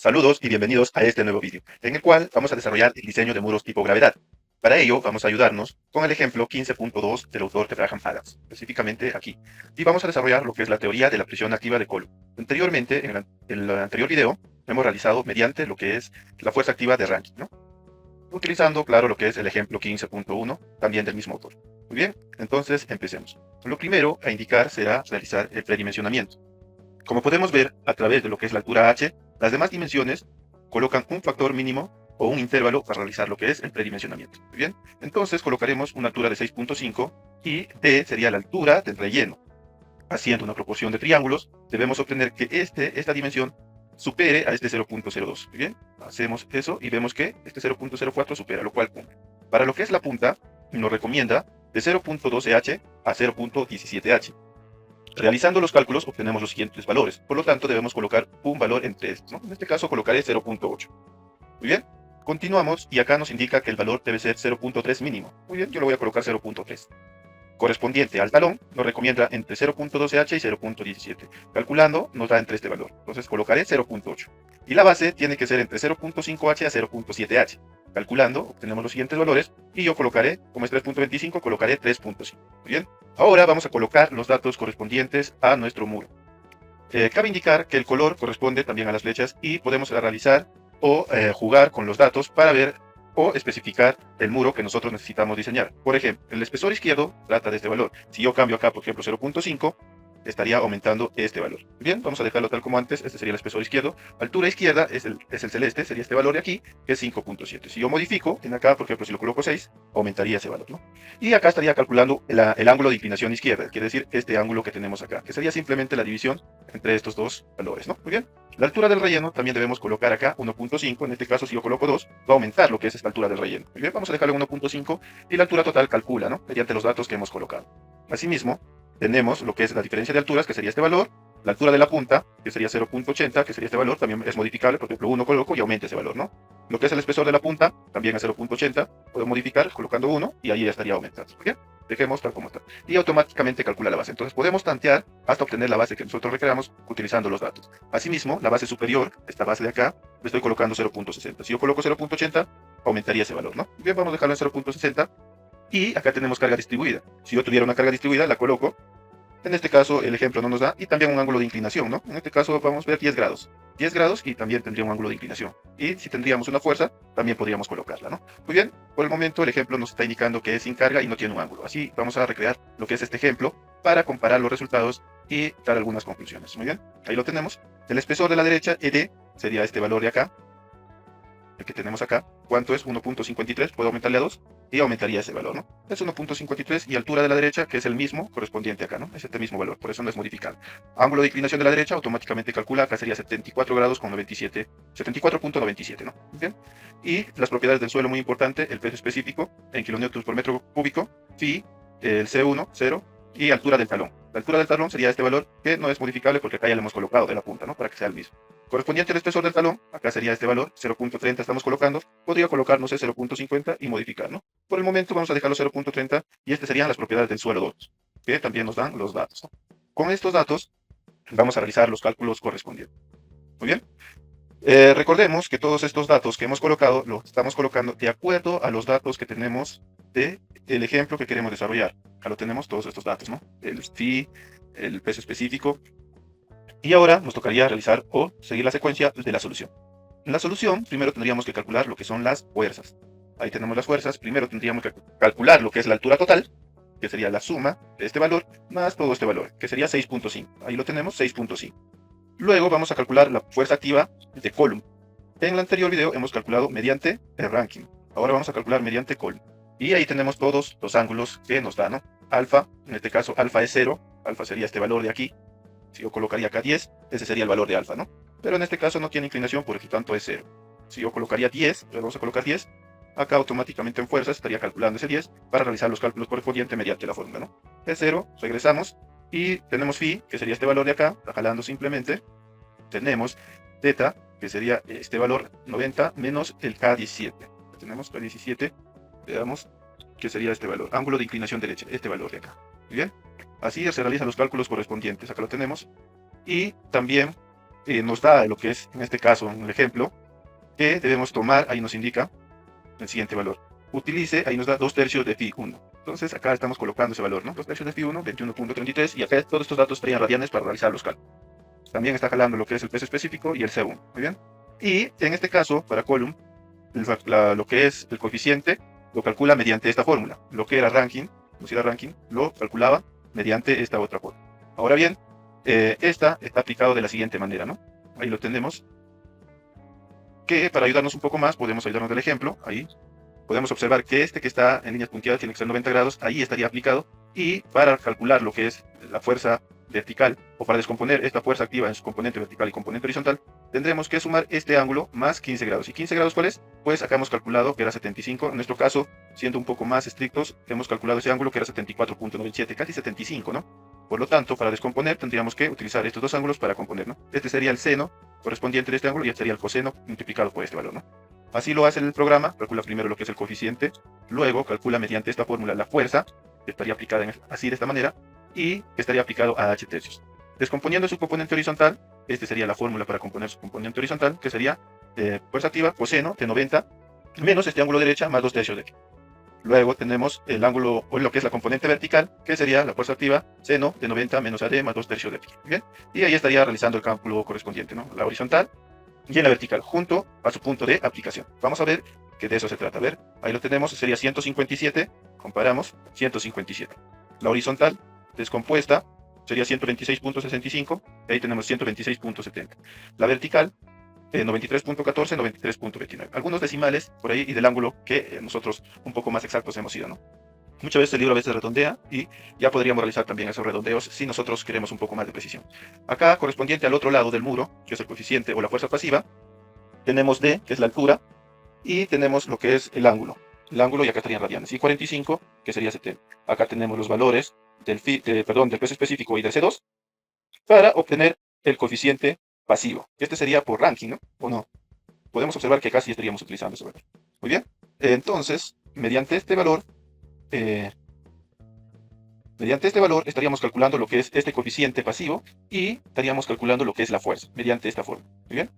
Saludos y bienvenidos a este nuevo vídeo, en el cual vamos a desarrollar el diseño de muros tipo gravedad. Para ello, vamos a ayudarnos con el ejemplo 15.2 del autor Graham Adams, específicamente aquí. Y vamos a desarrollar lo que es la teoría de la presión activa de Coulomb. Anteriormente, en el anterior video, hemos realizado mediante lo que es la fuerza activa de Rankine, ¿no? Utilizando, claro, lo que es el ejemplo 15.1, también del mismo autor. Muy bien, entonces empecemos. Lo primero a indicar será realizar el predimensionamiento. Como podemos ver a través de lo que es la altura h, las demás dimensiones colocan un factor mínimo o un intervalo para realizar lo que es el predimensionamiento. Muy bien, entonces colocaremos una altura de 6.5 y d sería la altura del relleno. Haciendo una proporción de triángulos, debemos obtener que esta dimensión supere a este 0.02. Muy bien, hacemos eso y vemos que este 0.04 supera, lo cual cumple. Para lo que es la punta, nos recomienda de 0.12h a 0.17h. Realizando los cálculos obtenemos los siguientes valores, por lo tanto debemos colocar un valor entre estos, ¿no? En este caso colocaré 0.8. Muy bien, continuamos y acá nos indica que el valor debe ser 0.3 mínimo. Muy bien, yo le voy a colocar 0.3. Correspondiente al talón nos recomienda entre 0.12h y 0.17. Calculando nos da entre este valor, entonces colocaré 0.8. Y la base tiene que ser entre 0.5h a 0.7h. Calculando obtenemos los siguientes valores y yo colocaré, como es 3.25, colocaré 3.5. Muy bien, ahora vamos a colocar los datos correspondientes a nuestro muro. Cabe indicar que el color corresponde también a las flechas y podemos realizar o jugar con los datos para ver o especificar el muro que nosotros necesitamos diseñar. Por ejemplo, el espesor izquierdo trata de este valor. Si yo cambio acá, por ejemplo, 0.5, estaría aumentando este valor. Bien, vamos a dejarlo tal como antes. Este sería el espesor izquierdo. Altura izquierda es el celeste, sería este valor de aquí, que es 5.7. Si yo modifico, en acá, por ejemplo, si lo coloco 6, aumentaría ese valor, ¿no? Y acá estaría calculando el ángulo de inclinación izquierda, quiere decir este ángulo que tenemos acá, que sería simplemente la división entre estos dos valores, ¿no? Muy bien. La altura del relleno también debemos colocar acá 1.5, en este caso si yo coloco 2, va a aumentar lo que es esta altura del relleno. Muy bien, vamos a dejarlo en 1.5 y la altura total calcula, ¿no? Mediante los datos que hemos colocado. Asimismo, tenemos lo que es la diferencia de alturas, que sería este valor, la altura de la punta, que sería 0.80, que sería este valor, también es modificable, por ejemplo 1 coloco y aumenta ese valor, ¿no? Lo que es el espesor de la punta, también a 0.80, puedo modificar colocando 1 y ahí ya estaría aumentando. ¿Bien? Dejemos tal como está. Y automáticamente calcula la base. Entonces podemos tantear hasta obtener la base que nosotros requeramos utilizando los datos. Asimismo, la base superior, esta base de acá, le estoy colocando 0.60. Si yo coloco 0.80, aumentaría ese valor, ¿no? Bien, vamos a dejarlo en 0.60. Y acá tenemos carga distribuida. Si yo tuviera una carga distribuida, la coloco. En este caso, el ejemplo no nos da. Y también un ángulo de inclinación, ¿no? En este caso, vamos a ver 10 grados. 10 grados y también tendría un ángulo de inclinación. Y si tendríamos una fuerza, también podríamos colocarla, ¿no? Muy bien, por el momento el ejemplo nos está indicando que es sin carga y no tiene un ángulo. Así vamos a recrear lo que es este ejemplo para comparar los resultados y dar algunas conclusiones. Muy bien, ahí lo tenemos. El espesor de la derecha, ED, sería este valor de acá. El que tenemos acá, ¿cuánto es? 1.53, puedo aumentarle a 2 y aumentaría ese valor, ¿no? Es 1.53 y altura de la derecha, que es el mismo correspondiente acá, ¿no? Es este mismo valor, por eso no es modificable. Ángulo de inclinación de la derecha, automáticamente calcula, acá sería 74 grados con 97, 74.97, ¿no? Bien. Y las propiedades del suelo, muy importante, el peso específico en kilonewtons por metro cúbico, phi, el C1, 0, y altura del talón. La altura del talón sería este valor, que no es modificable porque acá ya lo hemos colocado de la punta, ¿no? Para que sea el mismo. Correspondiente al espesor del talón, acá sería este valor, 0.30 estamos colocando, podría colocar, no sé, 0.50 y modificar, ¿no? Por el momento vamos a dejarlo 0.30 y estas serían las propiedades del suelo 2, que también nos dan los datos, ¿no? Con estos datos vamos a realizar los cálculos correspondientes. Muy bien. Recordemos que todos estos datos que hemos colocado los estamos colocando de acuerdo a los datos que tenemos del ejemplo que queremos desarrollar. Acá lo tenemos todos estos datos, ¿no? El phi, el peso específico. Y ahora nos tocaría realizar o seguir la secuencia de la solución. En la solución, primero tendríamos que calcular lo que son las fuerzas. Ahí tenemos las fuerzas. Primero tendríamos que calcular lo que es la altura total, que sería la suma de este valor más todo este valor, que sería 6.5. Ahí lo tenemos, 6.5. Luego vamos a calcular la fuerza activa de Coulomb. En el anterior video hemos calculado mediante el Rankine. Ahora vamos a calcular mediante Coulomb. Y ahí tenemos todos los ángulos que nos dan, ¿no? Alfa, en este caso alfa es 0. Alfa sería este valor de aquí. Si yo colocaría acá 10, ese sería el valor de alfa, ¿no? Pero en este caso no tiene inclinación, por lo tanto es 0. Si yo colocaría 10, le vamos a colocar 10, acá automáticamente en fuerzas estaría calculando ese 10 para realizar los cálculos correspondientes mediante la fórmula, ¿no? Es 0, regresamos y tenemos phi, que sería este valor de acá, jalando simplemente. Tenemos teta, que sería este valor 90 menos el K17. Tenemos K17, veamos que sería este valor, ángulo de inclinación derecha, este valor de acá. Muy bien, así se realizan los cálculos correspondientes, acá lo tenemos. Y también nos da lo que es, en este caso, en el ejemplo, que debemos tomar, ahí nos indica el siguiente valor. Utilice, ahí nos da 2/3 de phi1. Entonces acá estamos colocando ese valor, ¿no? 2/3 de phi1, 21.33, y acá todos estos datos estarían radianes para realizar los cálculos. También está jalando lo que es el peso específico y el C1, muy bien. Y en este caso, para Column, lo que es el coeficiente lo calcula mediante esta fórmula. Lo que era Rankine, lo calculaba mediante esta otra fórmula. Ahora bien, esta está aplicado de la siguiente manera, ¿no? Ahí lo tenemos. Que para ayudarnos un poco más, podemos ayudarnos del ejemplo. Ahí podemos observar que este que está en líneas punteadas tiene que ser 90 grados. Ahí estaría aplicado. Y para calcular lo que es la fuerza vertical, o para descomponer esta fuerza activa en su componente vertical y componente horizontal, tendremos que sumar este ángulo más 15 grados. ¿Y 15 grados cuál es? Pues acá hemos calculado que era 75. En nuestro caso, siendo un poco más estrictos, hemos calculado ese ángulo que era 74.97, casi 75, ¿no? Por lo tanto, para descomponer tendríamos que utilizar estos dos ángulos para componer, ¿no? Este sería el seno correspondiente de este ángulo y este sería el coseno multiplicado por este valor, ¿no? Así lo hace el programa, calcula primero lo que es el coeficiente, luego calcula mediante esta fórmula la fuerza, que estaría aplicada así de esta manera, y que estaría aplicado a h tercios. Descomponiendo su componente horizontal, esta sería la fórmula para componer su componente horizontal, que sería fuerza activa, coseno de 90, menos este ángulo derecha más 2/3 de pi. Luego tenemos el ángulo, o lo que es la componente vertical, que sería la fuerza activa, seno de 90 menos AD más 2/3 de pi. ¿Bien? Y ahí estaría realizando el cálculo correspondiente, ¿no? La horizontal y en la vertical, junto a su punto de aplicación. Vamos a ver que de eso se trata. A ver, ahí lo tenemos, sería 157, comparamos, 157. La horizontal, descompuesta, sería 126.65, y ahí tenemos 126.70. La vertical, 93.14, 93.29. Algunos decimales por ahí y del ángulo que nosotros un poco más exactos hemos ido, ¿no? Muchas veces el libro a veces redondea y ya podríamos realizar también esos redondeos si nosotros queremos un poco más de precisión. Acá, correspondiente al otro lado del muro, que es el coeficiente o la fuerza pasiva, tenemos D, que es la altura, y tenemos lo que es el ángulo. El ángulo, y acá estarían radianes. Y 45, que sería 70. Acá tenemos los valores del peso específico y del C2 para obtener el coeficiente pasivo. Este sería por Rankine, ¿no? ¿O no? Podemos observar que casi estaríamos utilizando ese valor. Muy bien. Entonces, mediante este valor estaríamos calculando lo que es este coeficiente pasivo y estaríamos calculando lo que es la fuerza mediante esta forma. Muy bien.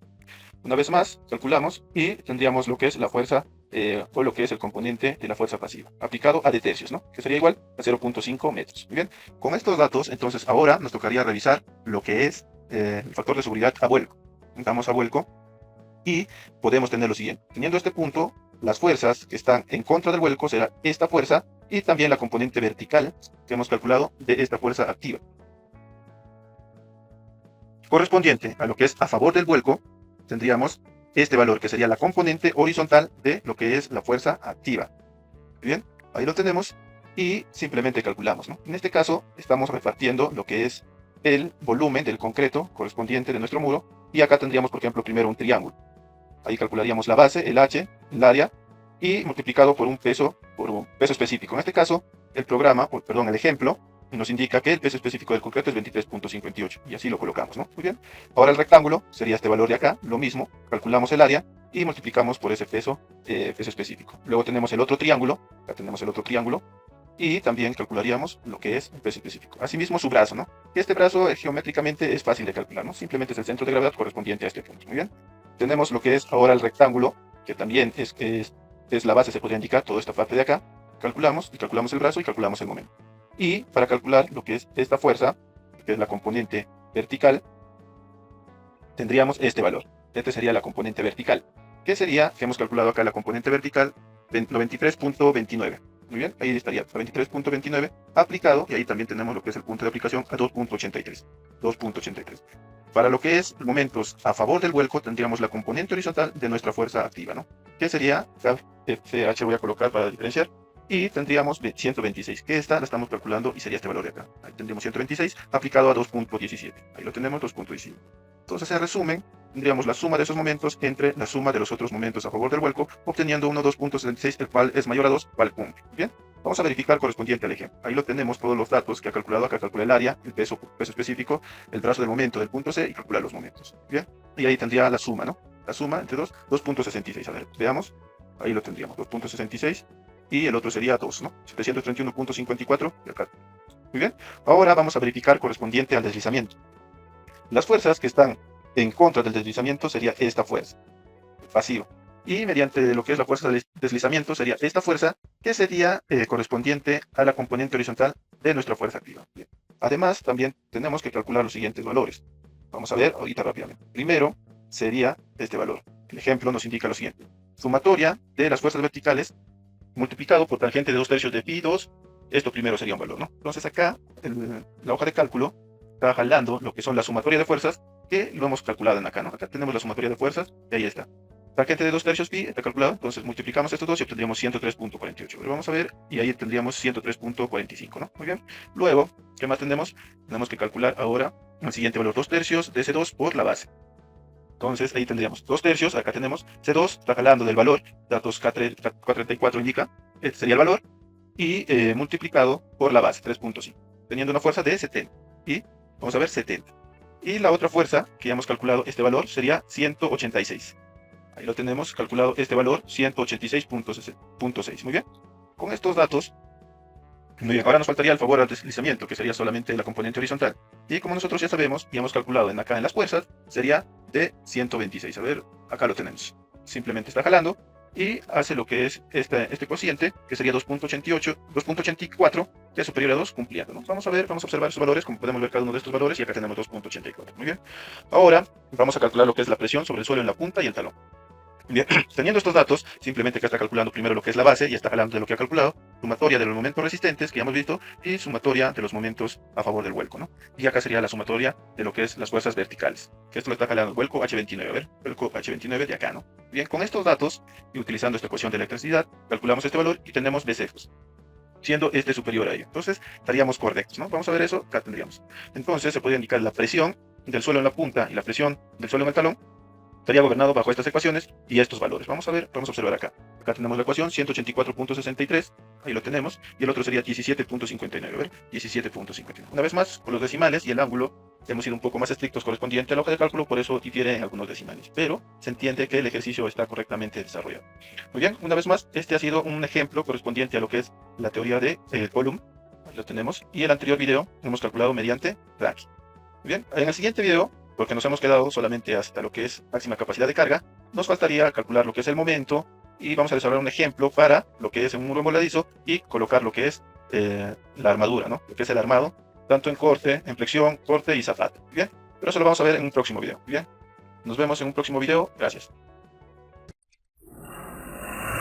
Una vez más, calculamos y tendríamos lo que es la fuerza o lo que es el componente de la fuerza pasiva aplicado a d tercios, ¿no? Que sería igual a 0.5 metros. Muy bien. Con estos datos, entonces ahora nos tocaría revisar lo que es el factor de seguridad a vuelco. Damos a vuelco y podemos tener lo siguiente. Teniendo este punto, las fuerzas que están en contra del vuelco será esta fuerza y también la componente vertical que hemos calculado de esta fuerza activa. Correspondiente a lo que es a favor del vuelco, tendríamos este valor que sería la componente horizontal de lo que es la fuerza activa. Bien, ahí lo tenemos y simplemente calculamos, ¿no? En este caso estamos repartiendo lo que es el volumen del concreto correspondiente de nuestro muro y acá tendríamos, por ejemplo, primero un triángulo. Ahí calcularíamos la base, el H, el área, y multiplicado por un peso específico. En este caso, el ejemplo, nos indica que el peso específico del concreto es 23.58, y así lo colocamos, ¿no? Muy bien. Ahora el rectángulo sería este valor de acá, lo mismo, calculamos el área y multiplicamos por ese peso específico. Luego tenemos el otro triángulo, acá tenemos el otro triángulo, y también calcularíamos lo que es el peso específico. Asimismo su brazo, ¿no? Este brazo geométricamente es fácil de calcular, ¿no? Simplemente es el centro de gravedad correspondiente a este punto. Muy bien. Tenemos lo que es ahora el rectángulo, que también es la base, se podría indicar toda esta parte de acá. Calculamos el brazo y calculamos el momento. Y para calcular lo que es esta fuerza, que es la componente vertical, tendríamos este valor. Este sería la componente vertical. ¿Qué sería? Que hemos calculado acá la componente vertical, 93.29. Muy bien, ahí estaría 23.29 aplicado, y ahí también tenemos lo que es el punto de aplicación a 2.83. 2.83. Para lo que es momentos a favor del vuelco, tendríamos la componente horizontal de nuestra fuerza activa, ¿no? Que sería, FH voy a colocar para diferenciar, y tendríamos 126, que esta la estamos calculando y sería este valor de acá. Ahí tendríamos 126 aplicado a 2.17. Ahí lo tenemos, 2.17. Entonces, en resumen, tendríamos la suma de esos momentos entre la suma de los otros momentos a favor del vuelco, obteniendo 2.76, el cual es mayor a 2, cual cumple. Bien, vamos a verificar correspondiente al ejemplo. Ahí lo tenemos todos los datos que ha calculado. Acá calcula el área, el peso específico, el brazo del momento del punto C y calcula los momentos. Bien, y ahí tendría la suma, ¿no? La suma entre 2.66. A ver, veamos. Ahí lo tendríamos, 2.66. Y el otro sería 2, ¿no? 731.54 y acá. Muy bien. Ahora vamos a verificar correspondiente al deslizamiento. Las fuerzas que están en contra del deslizamiento sería esta fuerza pasiva. Y mediante lo que es la fuerza de deslizamiento sería esta fuerza que sería correspondiente a la componente horizontal de nuestra fuerza activa. Bien. Además, también tenemos que calcular los siguientes valores. Vamos a ver ahorita rápidamente. Primero sería este valor. El ejemplo nos indica lo siguiente. Sumatoria de las fuerzas verticales multiplicado por tangente de 2/3 de pi2. Esto primero sería un valor, ¿no? Entonces acá, la hoja de cálculo está jalando lo que son la sumatoria de fuerzas, que lo hemos calculado en acá, ¿no? Acá tenemos la sumatoria de fuerzas, y ahí está. Tangente de 2/3 pi está calculado, entonces multiplicamos estos dos y obtendríamos 103.48. Pero vamos a ver, y ahí tendríamos 103.45, ¿no? Muy bien. Luego, ¿qué más tenemos? Tenemos que calcular ahora el siguiente valor, 2/3 de C2 por la base. Entonces ahí tendríamos 2/3, acá tenemos C2, está jalando del valor, datos K34 indica, este sería el valor, y multiplicado por la base, 3.5, teniendo una fuerza de 70. Y vamos a ver 70. Y la otra fuerza, que ya hemos calculado este valor, sería 186. Ahí lo tenemos calculado este valor, 186.6. Muy bien. Con estos datos, muy bien, ahora nos faltaría el favor al deslizamiento, que sería solamente la componente horizontal. Y como nosotros ya sabemos, y hemos calculado acá en las fuerzas, sería de 126. A ver, acá lo tenemos. Simplemente está jalando y hace lo que es este cociente, que sería 2.84, que es superior a 2, cumpliendo, ¿no? Vamos a ver, vamos a observar esos valores, como podemos ver cada uno de estos valores, y acá tenemos 2.84. Muy bien. Ahora vamos a calcular lo que es la presión sobre el suelo en la punta y el talón. Bien, teniendo estos datos, simplemente acá está calculando primero lo que es la base, y está jalando de lo que ha calculado, sumatoria de los momentos resistentes, que ya hemos visto, y sumatoria de los momentos a favor del vuelco, ¿no? Y acá sería la sumatoria de lo que es las fuerzas verticales, que esto lo está jalando el vuelco H29, a ver, vuelco H29 de acá, ¿no? Bien, con estos datos, y utilizando esta ecuación de electricidad, calculamos este valor y tenemos Vcejos, siendo este superior a ello. Entonces, estaríamos correctos, ¿no? Vamos a ver eso, acá tendríamos. Entonces, se podría indicar la presión del suelo en la punta y la presión del suelo en el talón, estaría gobernado bajo estas ecuaciones y estos valores. Vamos a ver, vamos a observar acá. Acá tenemos la ecuación 184.63, ahí lo tenemos, y el otro sería 17.59, a ver, 17.59. Una vez más, con los decimales y el ángulo, hemos sido un poco más estrictos correspondiente a la hoja de cálculo, por eso difiere en algunos decimales, pero se entiende que el ejercicio está correctamente desarrollado. Muy bien, una vez más, este ha sido un ejemplo correspondiente a lo que es la teoría de Coulomb, ahí lo tenemos, y el anterior video hemos calculado mediante Rack. Muy bien, en el siguiente video, porque nos hemos quedado solamente hasta lo que es máxima capacidad de carga, nos faltaría calcular lo que es el momento, y vamos a desarrollar un ejemplo para lo que es un muro envoladizo y colocar lo que es la armadura, ¿no? Lo que es el armado, tanto en corte, en flexión, corte y zapata. Bien, pero eso lo vamos a ver en un próximo video. Bien, nos vemos en un próximo video. Gracias.